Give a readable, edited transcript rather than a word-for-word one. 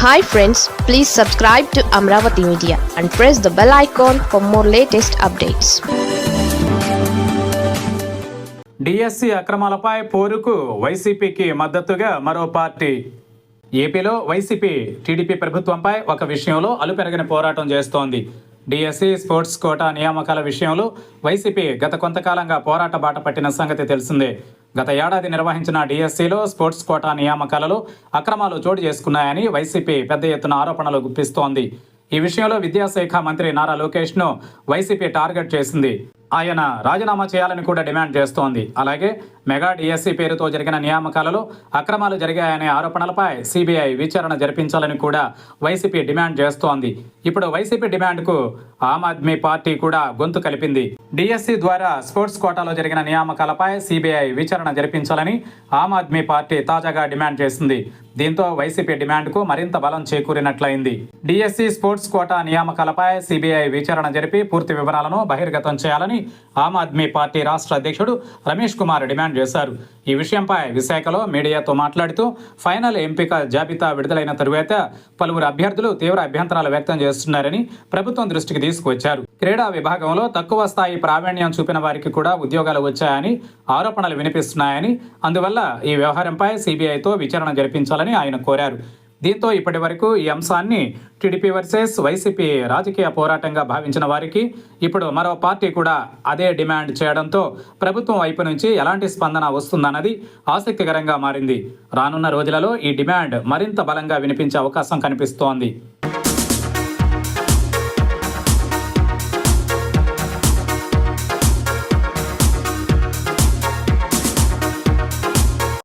Hi friends, please subscribe to Amravati Media and press the bell icon for more latest updates. DSC అక్రమాలపై పోరుకు వైసీపీకి మద్దతుగా మరో party. ఏపీలో వైసీపీ టీడీపీ ప్రభుత్వంపై ఒక విషయంలో అలుపెరగని పోరాటం చేస్తోంది. డిఎస్సి స్పోర్ట్స్ కోటా నియామకాల విషయంలో వైసీపీ గత కొంతకాలంగా పోరాట బాట పట్టిన సంగతి తెలిసిందే. గత ఏడాది నిర్వహించిన డిఎస్సిలో స్పోర్ట్స్ కోటా నియామకాలలో అక్రమాలు చోటు చేసుకున్నాయని వైసీపీ పెద్ద ఎత్తున ఆరోపణలు గుప్పిస్తోంది. ఈ విషయంలో విద్యాశాఖ మంత్రి నారా లోకేష్ను వైసీపీ టార్గెట్ చేసింది. ఆయన రాజీనామా చేయాలని కూడా డిమాండ్ చేస్తోంది. అలాగే మెగా డిఎస్సి పేరుతో జరిగిన నియామకాలలో అక్రమాలు జరిగాయనే ఆరోపణలపై సిబిఐ విచారణ జరిపించాలని కూడా వైసీపీ డిమాండ్ చేస్తోంది. ఇప్పుడు వైసీపీ డిమాండ్కు ఆమ్ ఆద్మీ పార్టీ కూడా గొంతు కలిపింది. డిఎస్సి ద్వారా స్పోర్ట్స్ కోటాలో జరిగిన నియామకాలపై సిబిఐ విచారణ జరిపించాలని ఆమ్ ఆద్మీ పార్టీ తాజాగా డిమాండ్ చేసింది. దీంతో వైసీపీ డిమాండ్కు మరింత బలం చేకూరినట్లయింది. డిఎస్సి స్పోర్ట్స్ కోటా నియామకాలపై సిబిఐ విచారణ జరిపి పూర్తి వివరాలను బహిర్గతం చేయాలని ఆమ్ ఆద్మీ పార్టీ రాష్ట్ర అధ్యక్షుడు రమేష్ కుమార్ డిమాండ్ చేశారు. ఈ విషయంపై విశాఖలో మీడియాతో మాట్లాడుతూ ఫైనల్ ఎంపిక జాబితా విడుదలైన తరువాత పలువురు అభ్యర్థులు తీవ్ర అభ్యంతరాలు వ్యక్తం చేస్తున్నారని ప్రభుత్వం దృష్టికి తీసుకువచ్చారు. క్రీడా విభాగంలో తక్కువ స్థాయి ప్రావీణ్యం చూపిన వారికి కూడా ఉద్యోగాలు వచ్చాయని ఆరోపణలు వినిపిస్తున్నాయని, అందువల్ల ఈ వ్యవహారంపై సిబిఐతో విచారణ జరిపించాలని ఆయన కోరారు. దీంతో ఇప్పటి వరకు ఈ అంశాన్ని టీడీపీ వర్సెస్ వైసీపీ రాజకీయ పోరాటంగా భావించిన వారికి ఇప్పుడు మరో పార్టీ కూడా అదే డిమాండ్ చేయడంతో ప్రభుత్వం వైపు నుంచి ఎలాంటి స్పందన వస్తుందన్నది ఆసక్తికరంగా మారింది. రానున్న రోజులలో ఈ డిమాండ్ మరింత బలంగా వినిపించే అవకాశం కనిపిస్తోంది.